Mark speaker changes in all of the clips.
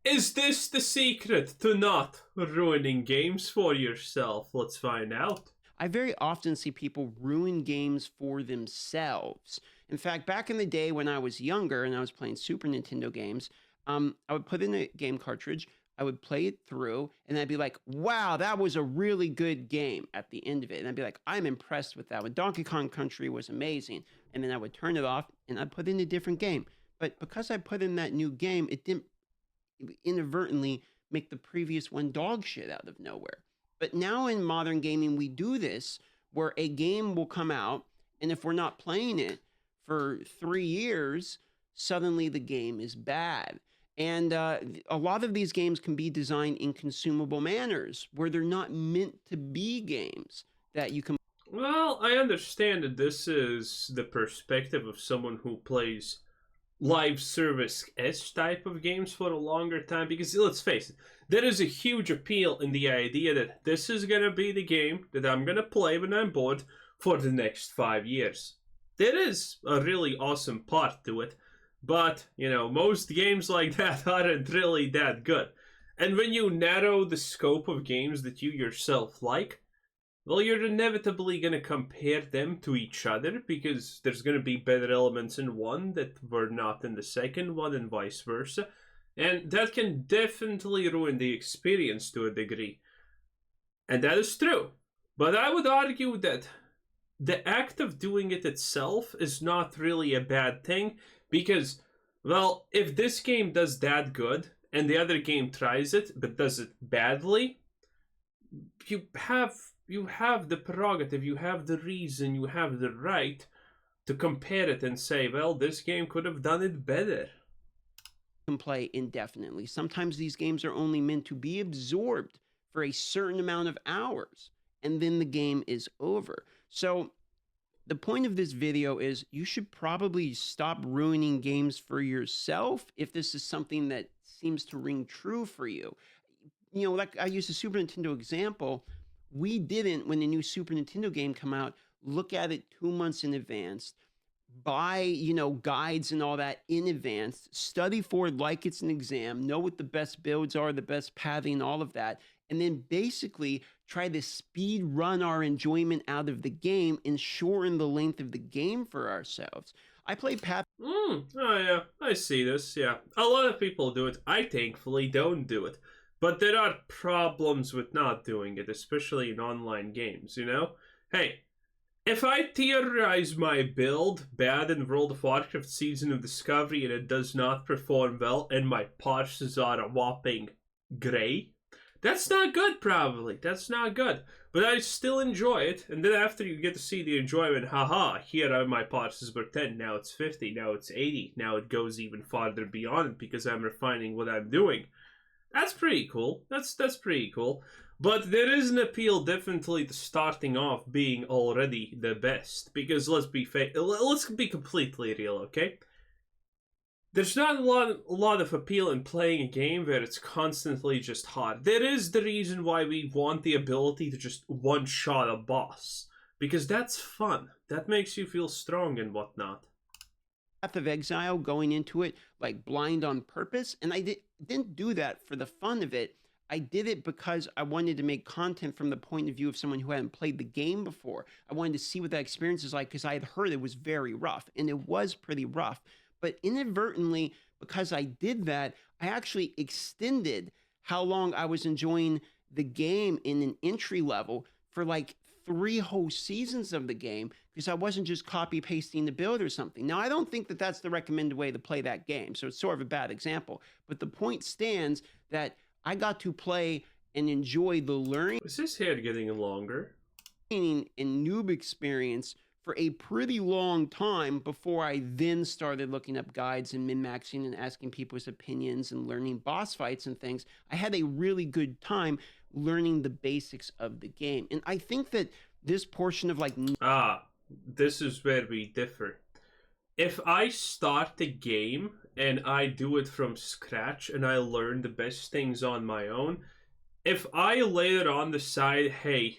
Speaker 1: Is this the secret to not ruining games for yourself? Let's find out.
Speaker 2: I very often see people ruin games for themselves. In fact, back in the day when I was younger and I was playing Super Nintendo games, I would put in a game cartridge, I would play it through, and I'd be like, wow, that was a really good game at the end of it. And I'd be like, I'm impressed with that one. Donkey Kong Country was amazing. And then I would turn it off and I'd put in a different game. But because I put in that new game, it didn't inadvertently make the previous one dog shit out of nowhere. But now in modern gaming, we do this where a game will come out, and if we're not playing it for 3 years, suddenly the game is bad. And a lot of these games can be designed in consumable manners where they're not meant to be games that you can.
Speaker 1: Well, I understand that this is the perspective of someone who plays live service-ish type of games for a longer time, because let's face it, there is a huge appeal in the idea that this is going to be the game that I'm going to play when I'm bored for the next 5 years. There is a really awesome part to it, but, you know, most games like that aren't really that good. And when you narrow the scope of games that you yourself like, well, you're inevitably going to compare them to each other because there's going to be better elements in one that were not in the second one and vice versa. And that can definitely ruin the experience to a degree. And that is true. But I would argue that the act of doing it itself is not really a bad thing because, well, if this game does that good and the other game tries it but does it badly, you have the prerogative, you have the reason, you have the right to compare it and say, well, this game could have done it better.
Speaker 2: Can play indefinitely. Sometimes these games are only meant to be absorbed for a certain amount of hours, and then the game is over. So the point of this video is you should probably stop ruining games for yourself if this is something that seems to ring true for you. You know, like I used a Super Nintendo example. We didn't, when the new Super Nintendo game come out, look at it 2 months in advance, buy, you know, guides and all that in advance, study for it like it's an exam, know what the best builds are, the best pathing, all of that, and then basically try to speed run our enjoyment out of the game and shorten the length of the game for ourselves. I played Path.
Speaker 1: Oh yeah, I see this, yeah. A lot of people do it. I thankfully don't do it. But there are problems with not doing it, especially in online games, you know? Hey, if I theorize my build bad in World of Warcraft Season of Discovery and it does not perform well and my parses are a whopping gray, that's not good probably, that's not good. But I still enjoy it, and then after you get to see the enjoyment, haha, here are my parses were 10, now it's 50, now it's 80, now it goes even farther beyond because I'm refining what I'm doing. That's pretty cool. That's pretty cool. But there is an appeal definitely to starting off being already the best. Because let's be completely real, okay? There's not a lot of appeal in playing a game where it's constantly just hard. There is the reason why we want the ability to just one-shot a boss. Because that's fun. That makes you feel strong and whatnot.
Speaker 2: Path of Exile, going into it like blind on purpose, and I didn't do that for the fun of it. I did it because I wanted to make content from the point of view of someone who hadn't played the game before. I wanted to see what that experience is like because I had heard it was very rough, and it was pretty rough. But inadvertently, because I did that, I actually extended how long I was enjoying the game in an entry level for like 3 whole seasons of the game because I wasn't just copy pasting the build or something. Now, I don't think that that's the recommended way to play that game, so it's sort of a bad example. But the point stands that I got to play and enjoy the learning.
Speaker 1: Is this hair getting longer?
Speaker 2: And noob experience for a pretty long time before I then started looking up guides and min-maxing and asking people's opinions and learning boss fights and things. I had a really good time learning the basics of the game. And I think that this portion of like...
Speaker 1: this is where we differ. If I start the game and I do it from scratch and I learn the best things on my own, if I later on decide, hey,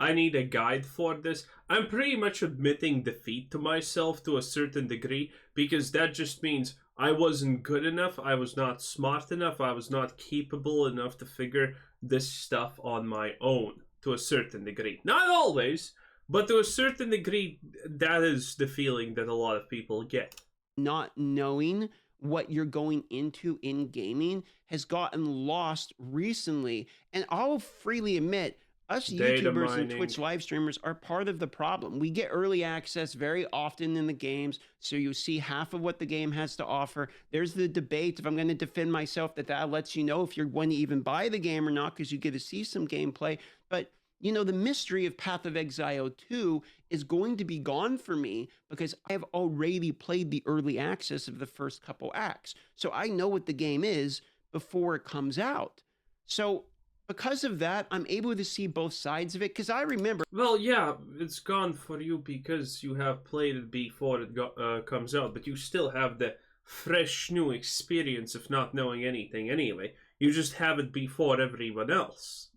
Speaker 1: I need a guide for this, I'm pretty much admitting defeat to myself to a certain degree, because that just means, I wasn't good enough, I was not smart enough, I was not capable enough to figure this stuff on my own to a certain degree. Not always, but to a certain degree, that is the feeling that a lot of people get.
Speaker 2: Not knowing what you're going into in gaming has gotten lost recently. And I'll freely admit, us
Speaker 1: Data
Speaker 2: YouTubers and
Speaker 1: mining.
Speaker 2: Twitch live streamers are part of the problem. We get early access very often in the games, so you see half of what the game has to offer. There's the debate, if I'm going to defend myself, that lets you know if you're going to even buy the game or not, because you get to see some gameplay. But you know, the mystery of Path of Exile 2 is going to be gone for me because I've already played the early access of the first couple acts. So I know what the game is before it comes out. So because of that, I'm able to see both sides of it because I remember.
Speaker 1: Well, yeah, it's gone for you because you have played it before it comes out, but you still have the fresh new experience of not knowing anything anyway. You just have it before everyone else.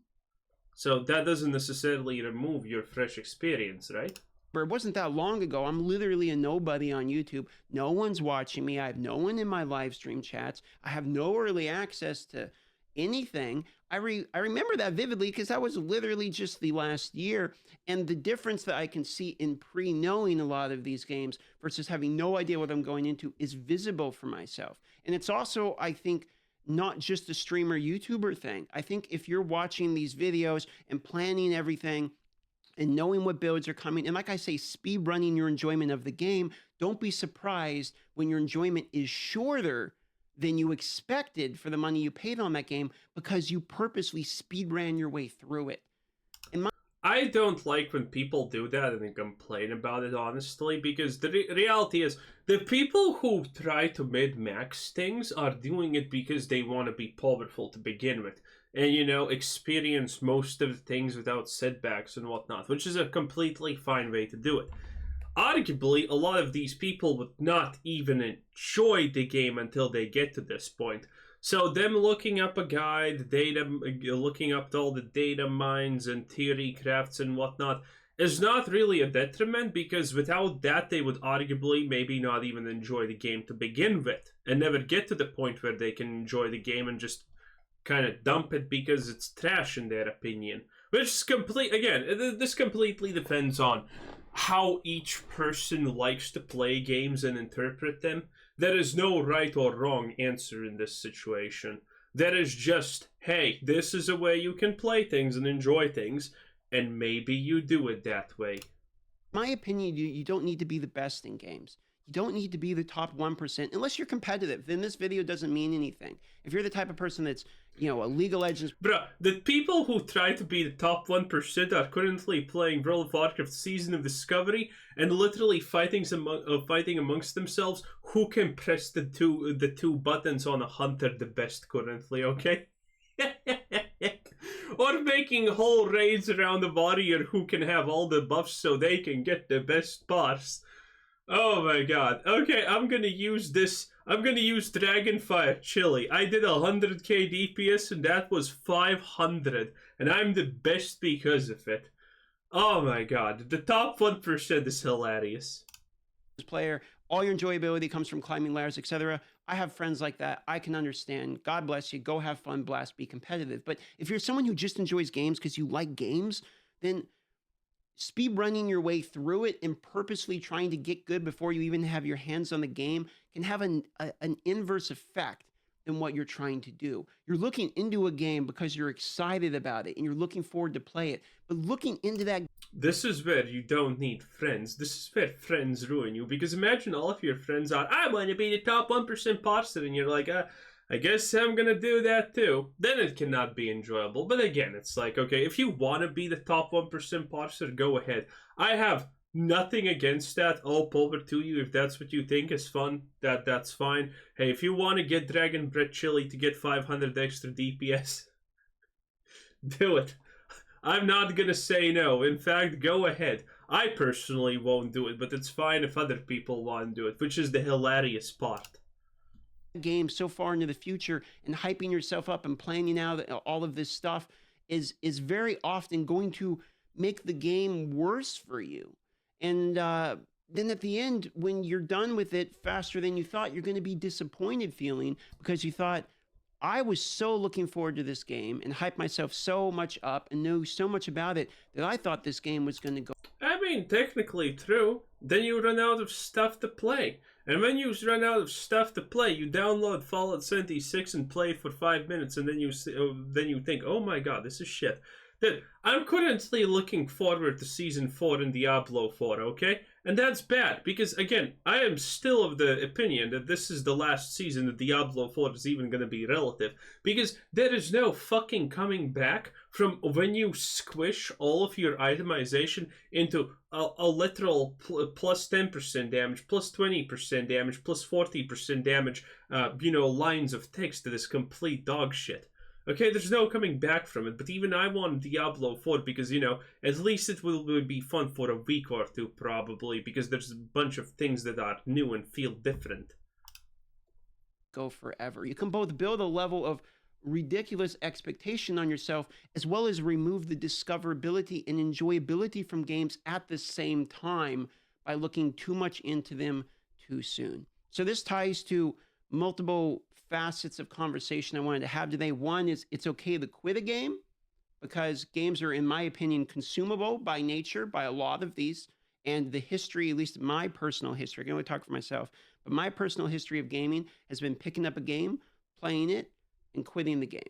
Speaker 1: So that doesn't necessarily remove your fresh experience, right?
Speaker 2: It wasn't that long ago. I'm literally a nobody on YouTube. No one's watching me. I have no one in my live stream chats. I have no early access to anything. I remember that vividly because that was literally just the last year. And the difference that I can see in pre-knowing a lot of these games versus having no idea what I'm going into is visible for myself. And it's also, I think, not just a streamer YouTuber thing. I think if you're watching these videos and planning everything and knowing what builds are coming, and like I say, speed running your enjoyment of the game, don't be surprised when your enjoyment is shorter than you expected for the money you paid on that game because you purposely speed ran your way through it.
Speaker 1: I don't like when people do that and complain about it, honestly, because the reality is the people who try to mid-max things are doing it because they want to be powerful to begin with. And, you know, experience most of the things without setbacks and whatnot, which is a completely fine way to do it. Arguably, a lot of these people would not even enjoy the game until they get to this point. So them looking up a guide, looking up all the data mines and theory crafts and whatnot is not really a detriment because without that they would arguably maybe not even enjoy the game to begin with and never get to the point where they can enjoy the game and just kind of dump it because it's trash in their opinion. Which is this completely depends on how each person likes to play games and interpret them. There is no right or wrong answer in this situation. There is just, hey, this is a way you can play things and enjoy things, and maybe you do it that way.
Speaker 2: In my opinion, you don't need to be the best in games. You don't need to be the top 1% unless you're competitive. Then this video doesn't mean anything. If you're the type of person that's, you know, a League of Legends.
Speaker 1: Bruh, the people who try to be the top 1% are currently playing World of Warcraft Season of Discovery and literally fighting amongst themselves who can press the two buttons on a hunter the best currently, okay? Or making whole raids around the warrior who can have all the buffs so they can get the best parts. Oh my god. Okay, I'm gonna use this. I'm gonna use Dragonfire Chili. I did 100k DPS and that was 500. And I'm the best because of it. Oh my god. The top 1% is hilarious.
Speaker 2: Player, all your enjoyability comes from climbing ladders, etc. I have friends like that. I can understand. God bless you. Go have fun, blast, be competitive. But if you're someone who just enjoys games because you like games, then speed running your way through it and purposely trying to get good before you even have your hands on the game can have an inverse effect than what you're trying to do. You're looking into a game because you're excited about it and you're looking forward to play it. But looking into that...
Speaker 1: This is where you don't need friends. This is where friends ruin you. Because imagine all of your friends are, I want to be the top 1% parser, and you're like, I guess I'm gonna do that too. Then it cannot be enjoyable. But again, it's like, okay, if you want to be the top 1% parser, go ahead. I have nothing against that. All power to you. If that's what you think is fun, that's fine. Hey, if you want to get Dragon Bread Chili to get 500 extra DPS, do it. I'm not gonna say no. In fact, go ahead. I personally won't do it, but it's fine if other people want to do it, which is the hilarious part.
Speaker 2: Game so far into the future and hyping yourself up and planning out all of this stuff is very often going to make the game worse for you. And then at the end, when you're done with it faster than you thought, you're going to be disappointed feeling because you thought, I was so looking forward to this game and hyped myself so much up and knew so much about it that I thought this game was going to go.
Speaker 1: I mean, technically true. Then you run out of stuff to play. And when you run out of stuff to play, you download Fallout 76 and play it for 5 minutes, and then you think, oh my god, this is shit. That I'm currently looking forward to Season 4 in Diablo 4, okay? And that's bad, because again, I am still of the opinion that this is the last season that Diablo 4 is even going to be relative, because there is no fucking coming back from when you squish all of your itemization into a literal plus 10% damage, plus 20% damage, plus 40% damage, lines of text that is complete dog shit. Okay, there's no coming back from it, but even I want Diablo 4 because, at least it will be fun for a week or two, probably, because there's a bunch of things that are new and feel different.
Speaker 2: Go forever. You can both build a level of ridiculous expectation on yourself as well as remove the discoverability and enjoyability from games at the same time by looking too much into them too soon. So this ties to multiple facets of conversation I wanted to have today. One is it's okay to quit a game because games are, in my opinion, consumable by nature, by a lot of these. And the history, at least my personal history, I can only talk for myself, but my personal history of gaming has been picking up a game, playing it, and quitting the game.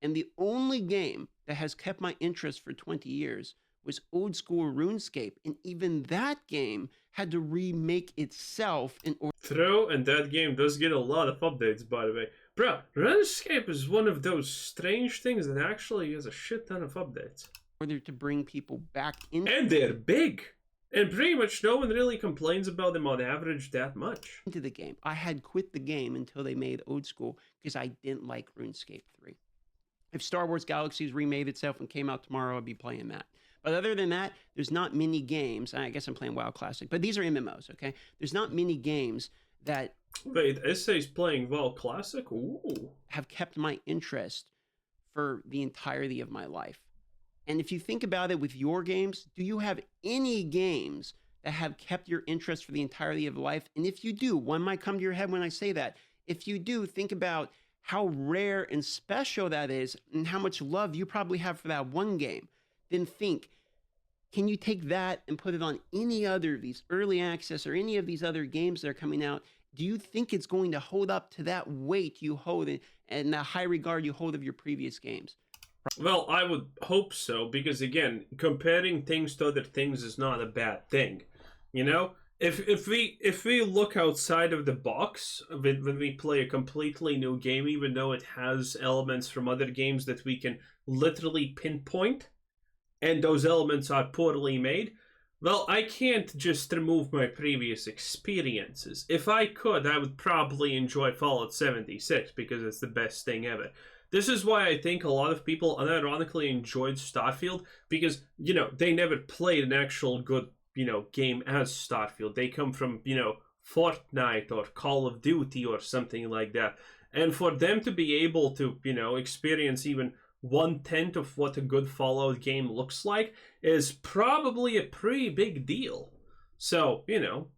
Speaker 2: And the only game that has kept my interest for 20 years was old school RuneScape. And even that game had to remake itself in order.
Speaker 1: True, and that game does get a lot of updates, by the way. Bro, RuneScape is one of those strange things that actually has a shit ton of updates.
Speaker 2: In order to bring people back in.
Speaker 1: And they're big. And pretty much no one really complains about them on average that much.
Speaker 2: Into the game. I had quit the game until they made old school because I didn't like RuneScape 3. If Star Wars Galaxies remade itself and came out tomorrow, I'd be playing that. But other than that, there's not many games. I guess I'm playing WoW Classic, but these are MMOs, okay? There's not many games that...
Speaker 1: Wait, Essay's playing WoW Classic? Ooh.
Speaker 2: ...have kept my interest for the entirety of my life. And if you think about it with your games, do you have any games that have kept your interest for the entirety of life? And if you do, one might come to your head when I say that. If you do, think about how rare and special that is and how much love you probably have for that one game. Then think, can you take that and put it on any other of these early access or any of these other games that are coming out? Do you think it's going to hold up to that weight you hold and that high regard you hold of your previous games?
Speaker 1: Well, I would hope so, because again, comparing things to other things is not a bad thing. If we look outside of the box when we play a completely new game, even though it has elements from other games that we can literally pinpoint, and those elements are poorly made, well, I can't just remove my previous experiences. If I could, I would probably enjoy Fallout 76 because it's the best thing ever. This is why I think a lot of people unironically enjoyed Starfield, because, they never played an actual good, game as Starfield. They come from, Fortnite or Call of Duty or something like that. And for them to be able to, experience even 1/10 of what a good Fallout game looks like is probably a pretty big deal. So,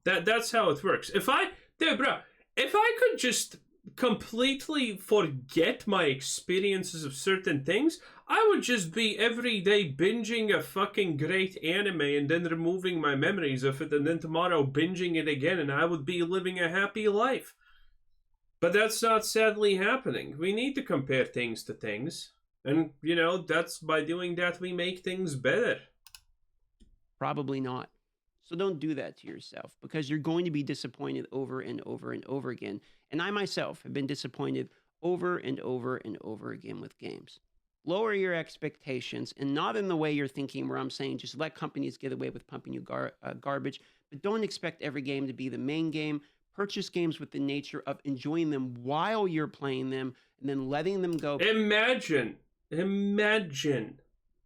Speaker 1: that's how it works. If I could just completely forget my experiences of certain things, I would just be every day binging a fucking great anime and then removing my memories of it and then tomorrow binging it again, and I would be living a happy life. But that's not sadly happening. We need to compare things to things. And, that's by doing that we make things better.
Speaker 2: Probably not. So don't do that to yourself, because you're going to be disappointed over and over and over again. And I myself have been disappointed over and over and over again with games. Lower your expectations, and not in the way you're thinking where I'm saying just let companies get away with pumping you garbage, but don't expect every game to be the main game. Purchase games with the nature of enjoying them while you're playing them and then letting them go.
Speaker 1: Imagine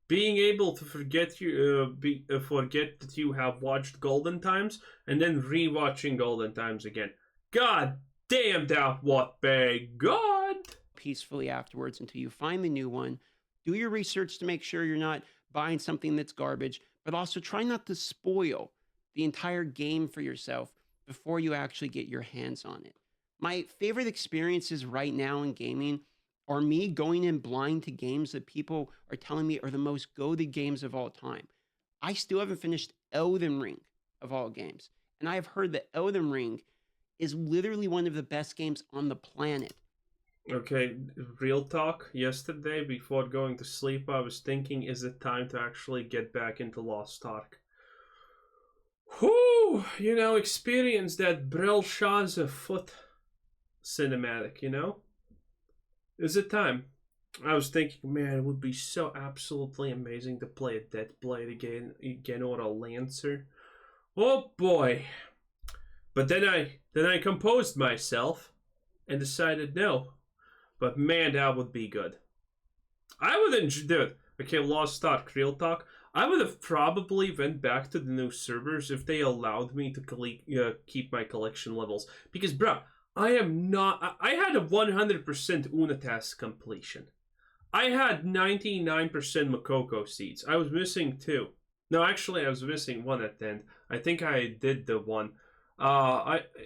Speaker 1: being able to forget that you have watched Golden Times and then rewatching Golden Times again. God damn, that what big God!
Speaker 2: Peacefully afterwards until you find the new one. Do your research to make sure you're not buying something that's garbage, but also try not to spoil the entire game for yourself before you actually get your hands on it. My favorite experiences right now in gaming are me going in blind to games that people are telling me are the most goated games of all time. I still haven't finished Elden Ring of all games. And I have heard that Elden Ring is literally one of the best games on the planet.
Speaker 1: Okay, real talk. Yesterday, before going to sleep, I was thinking, is it time to actually get back into Lost Ark? Whoo! You know, experience that Brel Shah's a foot cinematic, you know? Is it time? I was thinking, man, it would be so absolutely amazing to play a Deathblade again or a Lancer. Oh boy. But then I composed myself and decided no. But man, that would be good. I would enjoy, dude. Okay, Lost Ark, real talk. I would have probably went back to the new servers if they allowed me to keep my collection levels. Because, bro, I am not. I had a 100% Unatas completion. I had 99% Makoko seeds. I was missing 2. No, actually, I was missing 1 at the end. I think I did the 1.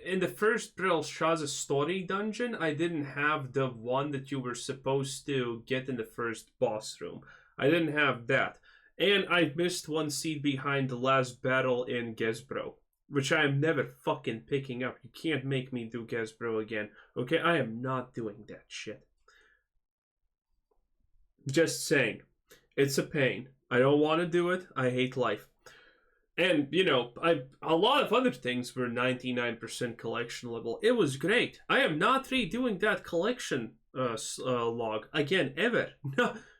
Speaker 1: In the first Brel Shah's story dungeon, I didn't have the one that you were supposed to get in the first boss room. I didn't have that. And I missed 1 seed behind the last battle in Gesbro, which I am never fucking picking up. You can't make me do Gesbro again. Okay, I am not doing that shit. Just saying. It's a pain. I don't want to do it. I hate life. And, you know, a lot of other things were 99% collection level. It was great. I am not redoing that collection log again, ever.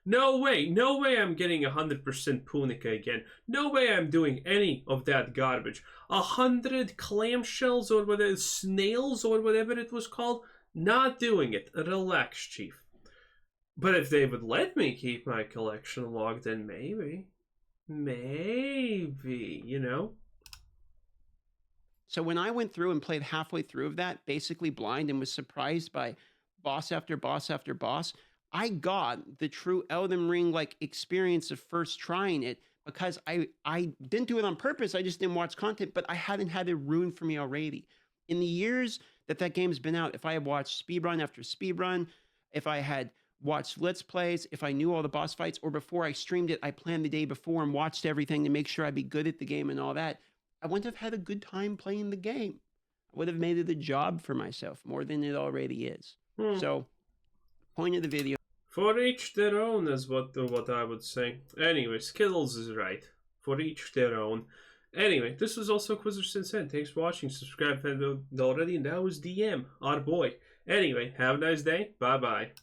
Speaker 1: No way. No way I'm getting 100% Punica again. No way I'm doing any of that garbage. 100 clamshells or whatever, snails or whatever it was called. Not doing it. Relax, Chief. But if they would let me keep my collection log, then maybe. Maybe, you know?
Speaker 2: So when I went through and played halfway through of that, basically blind, and was surprised by boss after boss after boss, I got the true Elden Ring like experience of first trying it, because I didn't do it on purpose. I just didn't watch content, but I hadn't had it ruined for me already. In the years that game's been out, if I had watched speedrun after speedrun, if I had watched Let's Plays, if I knew all the boss fights, or before I streamed it, I planned the day before and watched everything to make sure I'd be good at the game and all that, I wouldn't have had a good time playing the game. I would have made it a job for myself more than it already is. So, point of the video.
Speaker 1: For each their own is what I would say. Anyway, Skittles is right. For each their own. Anyway, this was also Quizzer Sinsen. Thanks for watching. Subscribe if you haven't already. And that was DM, our boy. Anyway, have a nice day. Bye-bye.